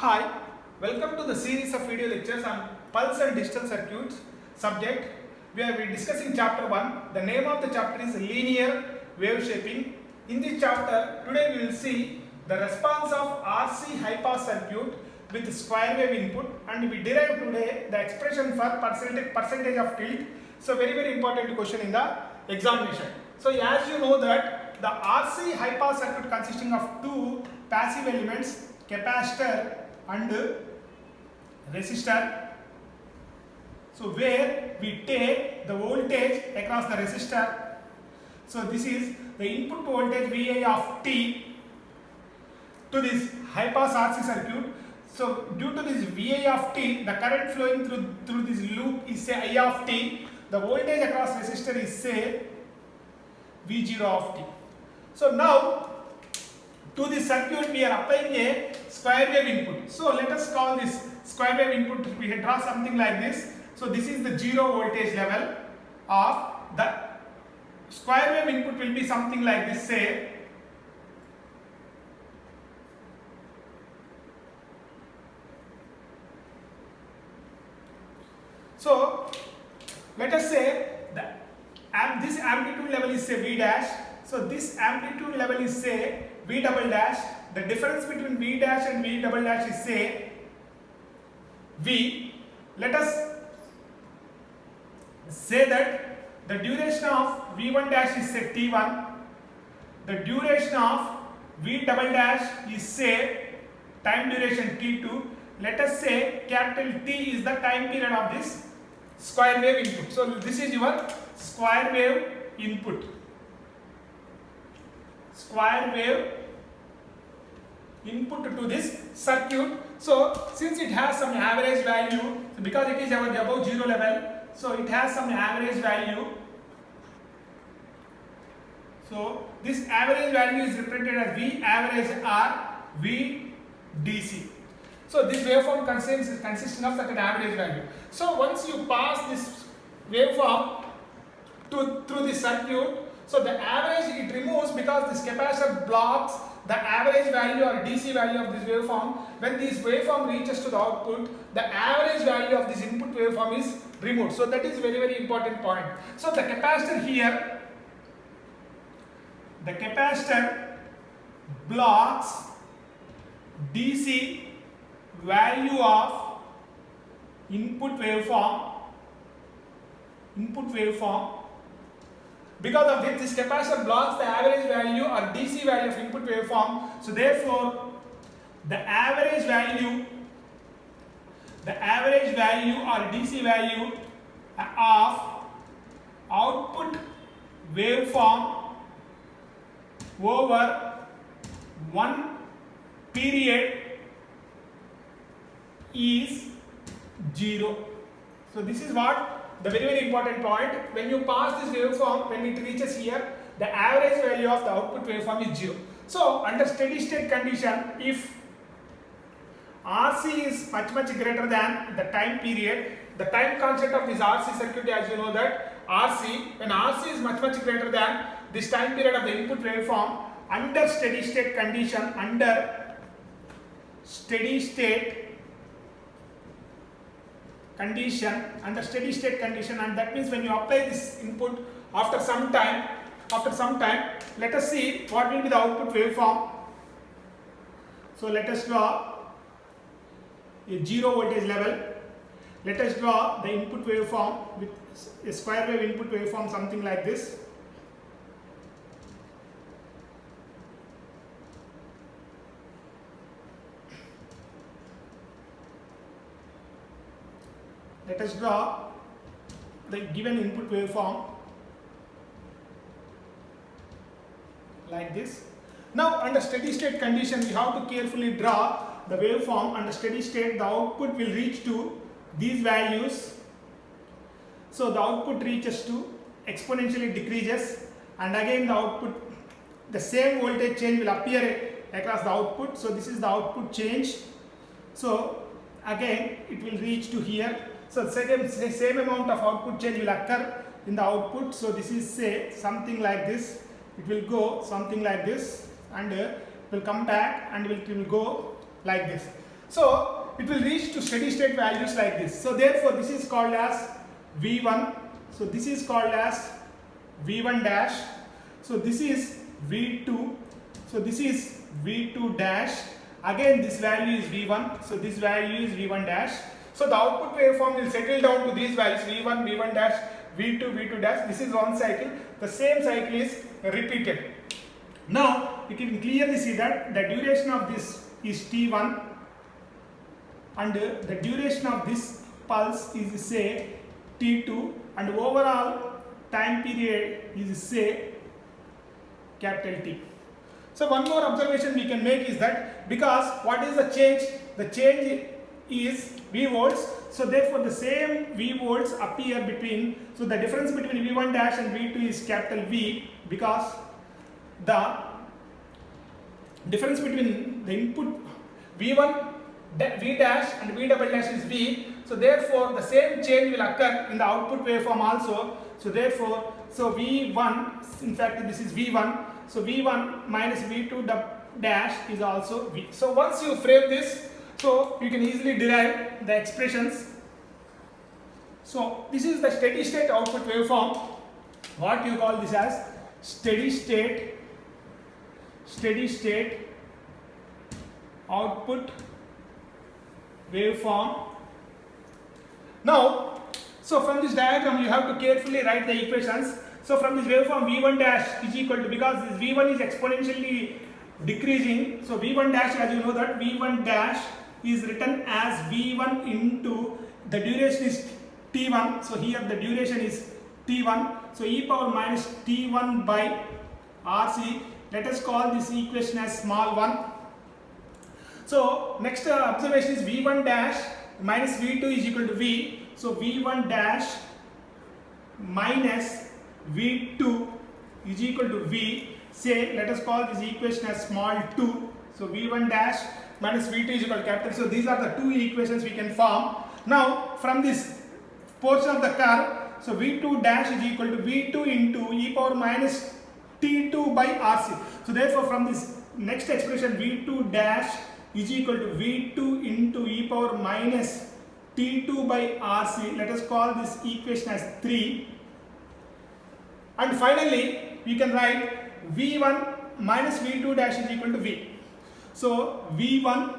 Hi, welcome to the series of video lectures on pulse and digital circuits. Subject, we are discussing chapter 1. The name of the chapter is linear wave shaping. In this chapter, today we will see the response of RC high pass circuit with square wave input, and we derive today the expression for percentage of tilt. So very important question in the examination. So as you know that the RC high pass circuit consisting of two passive elements, capacitor and resistor. So where we take the voltage across the resistor. So this is the input voltage VI of t to this high pass RC circuit. So due to this VI of t, the current flowing through this loop is say I of t. The voltage across resistor is say V0 of t. So now to this circuit we are applying a square wave input. So let us call this square wave input, we draw something like this. So this is the 0 voltage level of the square wave input will be something like this, say so let us say that this amplitude level is say V dash. So this amplitude level is say V double dash. The difference between V dash and V double dash is say V. Let us say that the duration of V1 dash is say T1. The duration of V double dash is say time duration T2. Let us say capital T is the time period of this square wave input. So this is your square wave input. Square wave input to this circuit. So since it has some average value, because it is above 0 level, so it has some average value. So this average value is represented as V average or V DC. So this waveform consisting of such an average value. So once you pass this waveform through this circuit, so the average it removes because this capacitor blocks the average value or DC value of this waveform. When this waveform reaches to the output, the average value of this input waveform is removed. So that is very important point. So the capacitor here, the capacitor blocks DC value of input waveform. Because of this capacitor blocks the average value or DC value of input waveform. So therefore the average value or DC value of output waveform over one period is 0. So this is what the very important point. When you pass this waveform, when it reaches here, the average value of the output waveform is 0. So under steady state condition, if RC is much greater than the time period, the time constant of this RC circuit, as you know that when RC is much greater than this time period of the input waveform, under steady state condition, and that means when you apply this input after some time, let us see what will be the output waveform. So let us draw a 0 voltage level. Let us draw the input waveform with a square wave input waveform, something like this. Let us draw the given input waveform like this. Now under steady state condition, we have to carefully draw the waveform. Under steady state, the output will reach to these values. So the output reaches to exponentially decreases, and again the output, the same voltage change will appear across the output. So this is the output change. So again it will reach to here. So same amount of output change will occur in the output. So this is say something like this. It will go something like this and will come back and it will go like this. So it will reach to steady state values like this. So therefore this is called as V1. So this is called as V1 dash. So this is V2. So this is V2 dash. Again this value is V1. So this value is V1 dash. So the output waveform will settle down to these values V1, V1 dash, V2, V2 dash. This is one cycle. The same cycle is repeated. Now you can clearly see that the duration of this is T1 and the duration of this pulse is say T2 and overall time period is say capital T. So one more observation we can make is that because what is the change? The change is V volts. So therefore the same V volts appear between, so the difference between V1 dash and V2 is capital V, because the difference between the input V1, V dash and V double dash is V. So therefore the same change will occur in the output waveform also. So therefore, so V1, in fact this is V1. So V1 minus V2 dash is also V. So once you frame this, so you can easily derive the expressions. So this is the steady state output waveform. What you call this as steady state output waveform. Now, so from this diagram you have to carefully write the equations. So from this waveform V1 dash is equal to, because this V1 is exponentially decreasing, so V1 dash, as you know that V1 dash is written as V1 into the duration is T1. So here the duration is T1. So e power minus T1 by RC. Let us call this equation as small 1. So next observation is V1 dash minus V2 is equal to V. So V1 dash minus V2 is equal to V. Say, let us call this equation as small 2. So V1 dash minus V2 is equal to capital. So these are the two equations we can form. Now from this portion of the curve, so V2 dash is equal to V2 into e power minus T2 by RC. So therefore from this next expression V2 dash is equal to V2 into e power minus T2 by RC. Let us call this equation as 3. And finally we can write V1 minus V2 dash is equal to V. So V1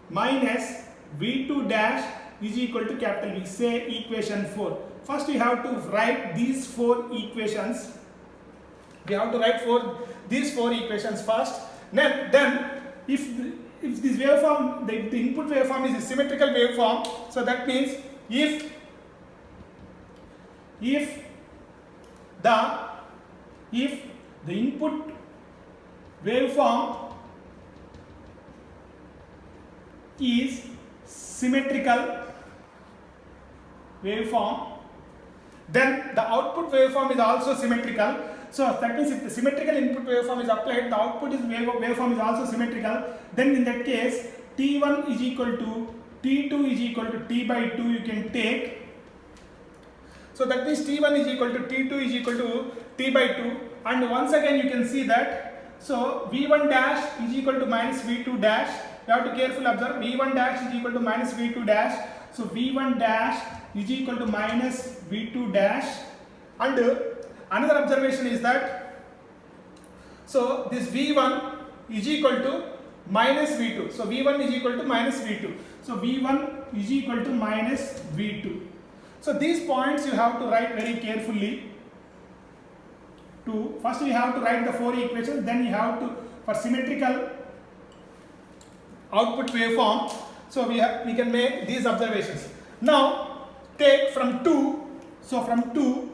minus V2 dash is equal to capital V. Say equation 4. First we have to write these 4 equations. We have to write these 4 equations first. Then if this waveform, the input waveform is a symmetrical waveform, so that means if the input waveform is symmetrical waveform, then the output waveform is also symmetrical. So that means if the symmetrical input waveform is applied, the output waveform is also symmetrical. Then in that case, T1 is equal to T2 is equal to T by 2 you can take. So that means T1 is equal to T2 is equal to T by 2. And once again you can see that, so V1 dash is equal to minus V2 dash. You have to carefully observe, V1 dash is equal to minus V2 dash. So V1 dash is equal to minus V2 dash. And another observation is that, so this V1 is equal to minus V2. So V1 is equal to minus V2. So V1 is equal to minus V2. So these points you have to write very carefully. First we have to write the 4 equations, then you have to, for symmetrical output waveform, so we can make these observations. Now take from 2, so from 2,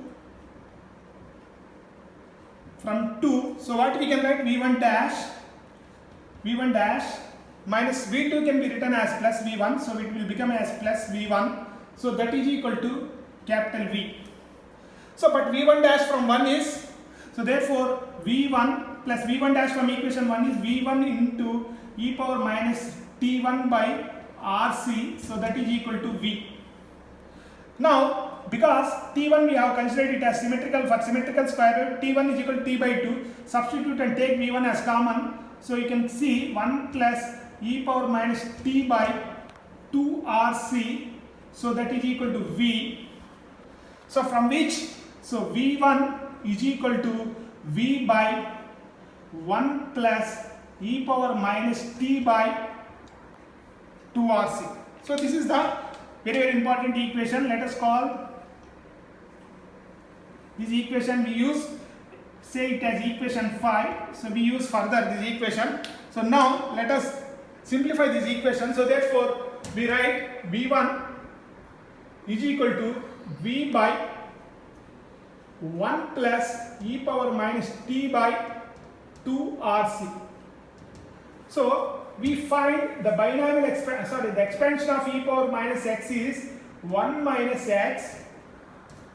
so what we can write, V1 dash minus V2 can be written as plus V1, so it will become as plus V1, so that is equal to capital V. So but V1 dash from 1 is, so therefore V1 plus V1 dash from equation 1 is V1 into e power minus T1 by RC, so that is equal to V. Now because T1 we have considered it as symmetrical, for symmetrical square root T1 is equal to T by 2, substitute and take V1 as common, so you can see 1 plus e power minus t by 2rc, so that is equal to v. So from which, so v1 is equal to v by 1 plus e power minus t by 2rc. So this is the very important equation. Let us call this equation, we use, say it as equation 5. So we use further this equation. So now let us simplify this equation. So therefore we write v1 is equal to v by 1 plus e power minus t by 2rc. So we find the binomial the expansion of e power minus x is 1 minus x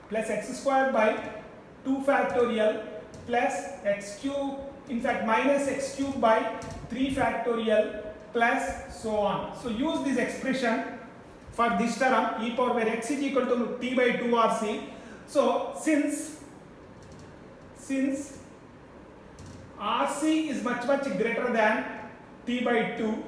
plus x square by 2 factorial plus x cube, in fact minus x cube by 3 factorial plus so on. So use this expression for this term e power where x is equal to t by 2rc. So since rc is much greater than t by 2,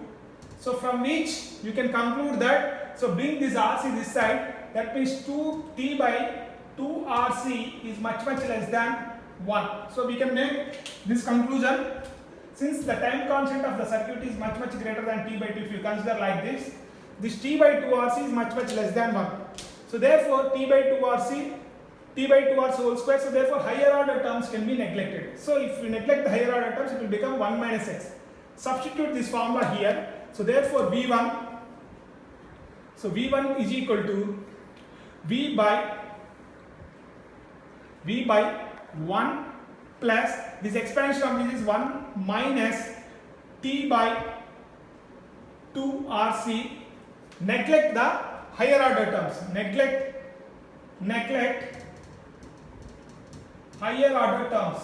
so from which you can conclude that, so bring this rc this side, that means 2t by 2rc is much less than 1. So we can make this conclusion, since the time constant of the circuit is much greater than t by 2. If you consider like this t by 2rc is much less than 1. So therefore t by 2rc whole square, so therefore higher order terms can be neglected. So if we neglect the higher order terms, it will become 1 minus x. Substitute this formula here. So therefore v1 is equal to v by 1 plus this expansion of this is 1 minus t by 2rc. Neglect the higher order terms. Neglect higher order terms.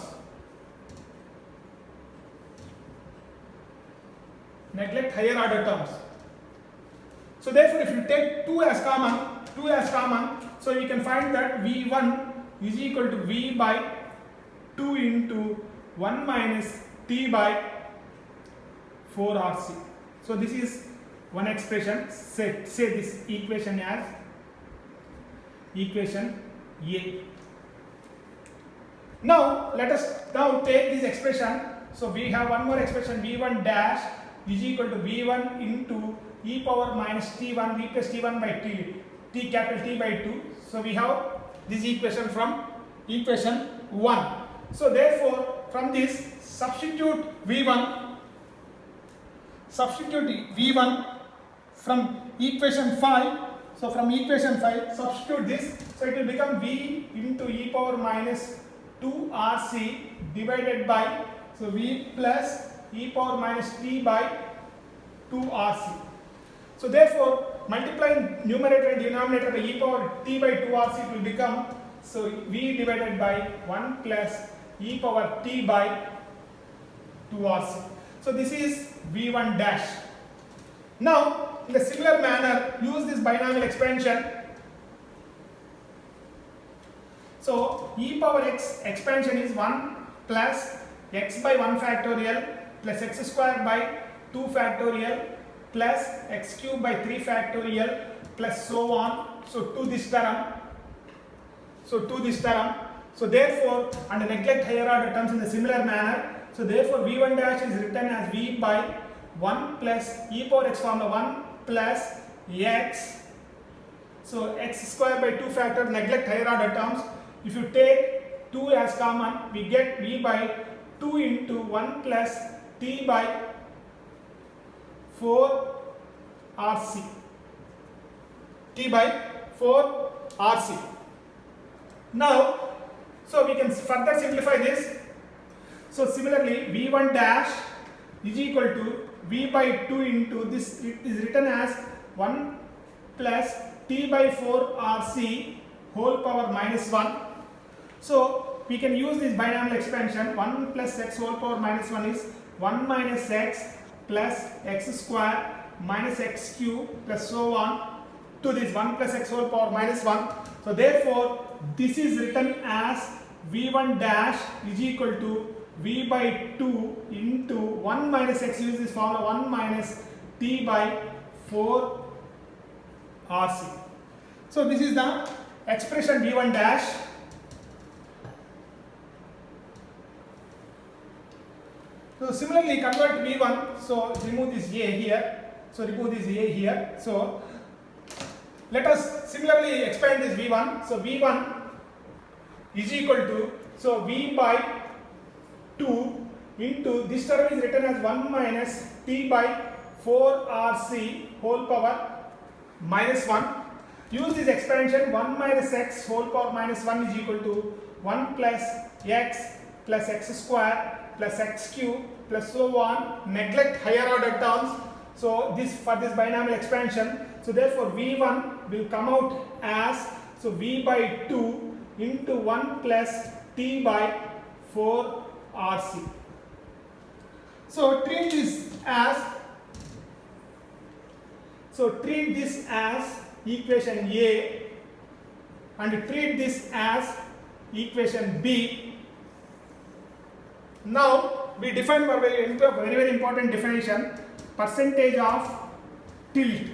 Neglect higher order terms. So therefore if you take 2 as common, so we can find that v1 is equal to v by 2 into 1 minus t by 4rc. So this is one expression. Say this equation as equation A. Now let us take this expression. So we have one more expression, v1 dash is equal to v1 into e power minus t1 v plus t1 by t capital T by 2. So we have this equation from equation 1. So therefore from this substitute v1 from equation 5. So from equation 5 substitute this, so it will become v into e power minus 2rc divided by, so v plus e power minus t by 2rc. So therefore multiplying numerator and denominator by e power t by 2rc, it will become, so v divided by 1 plus e power t by 2rc. So this is v1 dash. Now in a similar manner use this binomial expansion. So e power x expansion is 1 plus x by 1 factorial plus x square by 2 factorial plus x cube by 3 factorial plus so on. So to this term. So therefore, and neglect higher order terms in the similar manner. So therefore v1 dash is written as v by 1 plus e power x formula 1 plus x. So x square by 2 factor, neglect higher order terms. If you take 2 as common, we get v by 2 into 1 plus t by 4 rc. T by 4 rc. Now, so we can further simplify this. So similarly, v1 dash is equal to v by 2 into this, it is written as 1 plus t by 4 rc whole power minus 1. So we can use this binomial expansion. 1 plus x whole power minus 1 is 1 minus x plus x square minus x cube plus so on to this 1 plus x whole power minus 1. So therefore this is written as v1 dash is equal to v by 2 into 1 minus x, use this formula 1 minus T by 4 RC. So this is the expression V1 dash. So similarly convert V1, so remove this A here, so remove this A here. So let us similarly expand this V1, so V1 is equal to, so V by 2 into, this term is written as 1 minus T by 4 RC whole power minus 1. Use this expansion, 1 minus x whole power minus 1 is equal to 1 plus x square plus x cube plus so on. Neglect higher order terms. So this, for this binomial expansion, so therefore V1 will come out as, so V by 2 into 1 plus T by 4 RC. So treat this as equation A and treat this as equation B. Now we define a very important definition, percentage of tilt.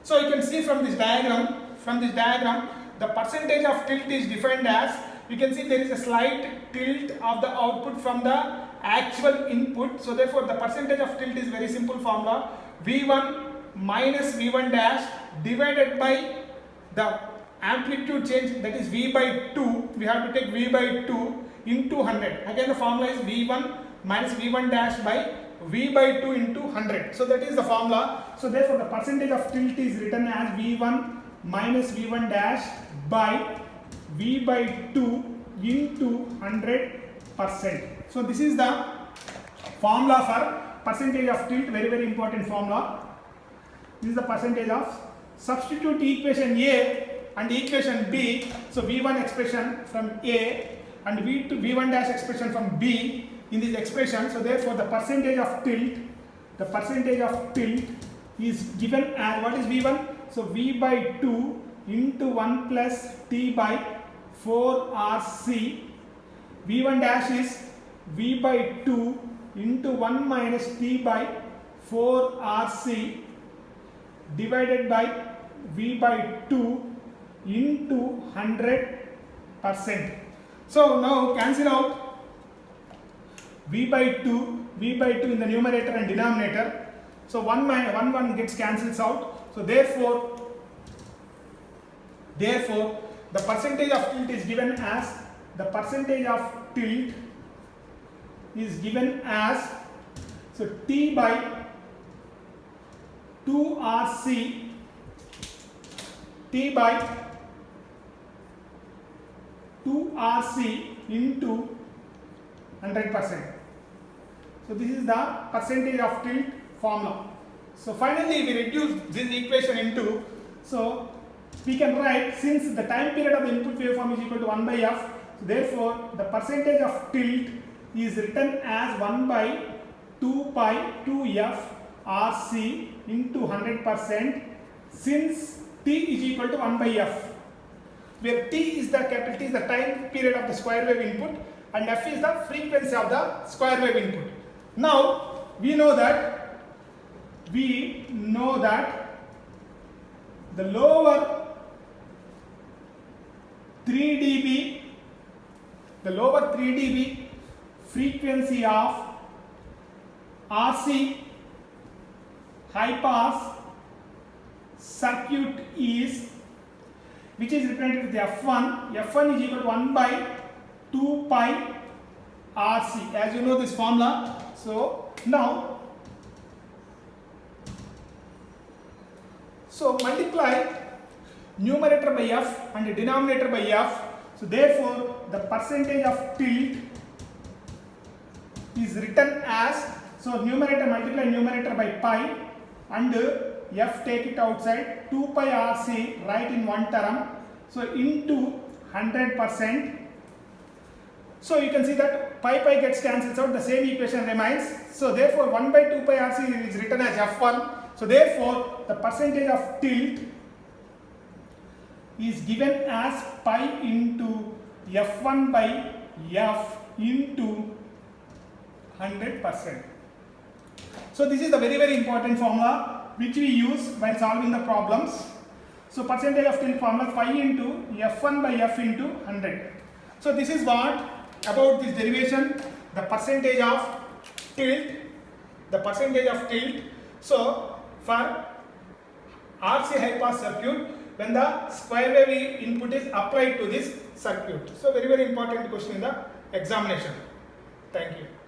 So you can see from this diagram, the percentage of tilt is defined as, you can see there is a slight tilt of the output from the actual input. So therefore the percentage of tilt is very simple formula, V1 minus V1 dash divided by the amplitude change, that is V by 2. We have to take V by 2 into 100. Again the formula is V1 minus V1 dash by V by 2 into 100. So that is the formula. So therefore the percentage of tilt is written as V1 minus V1 dash by V by 2 into 100%. So this is the formula for percentage of tilt, very important formula. This is the percentage of, substitute equation A and equation B. So V1 expression from A and V1 dash expression from B in this expression. So therefore the percentage of tilt is given as, what is V1? So V by 2 into 1 plus T by 4 RC. V1 dash is V by 2 into 1 minus T by 4 RC divided by V by 2 into 100%. So now cancel out V by 2 in the numerator and denominator. So 1 gets cancels out. So therefore the percentage of tilt is given as, so T by 2 RC, T by 2 RC into 100%. So this is the percentage of tilt formula. So finally we reduce this equation into, so we can write, since the time period of the input waveform is equal to 1 by f, so therefore the percentage of tilt is written as 1 by 2 pi 2f RC into 100%, since t is equal to 1 by f, where t is the capital T is the time period of the square wave input and f is the frequency of the square wave input. Now we know that the lower 3 dB frequency of RC high pass circuit is, which is represented with F1. F1 is equal to 1 by 2 pi RC, as you know this formula. So now, so multiply numerator by F and denominator by F. So therefore the percentage of tilt is written as, so numerator, multiply numerator by pi and F take it outside, 2 pi RC write in one term, so into 100%. So you can see that pi gets cancelled out, the same equation remains. So therefore 1 by 2 pi RC is written as F1. So therefore the percentage of tilt is given as pi into F1 by F into 100%. So this is the very important formula which we use while solving the problems. So percentage of tilt formula phi into F1 by F into 100. So this is what about this derivation, the percentage of tilt, So for RC high pass circuit, when the square wave input is applied to this circuit. So very important question in the examination. Thank you.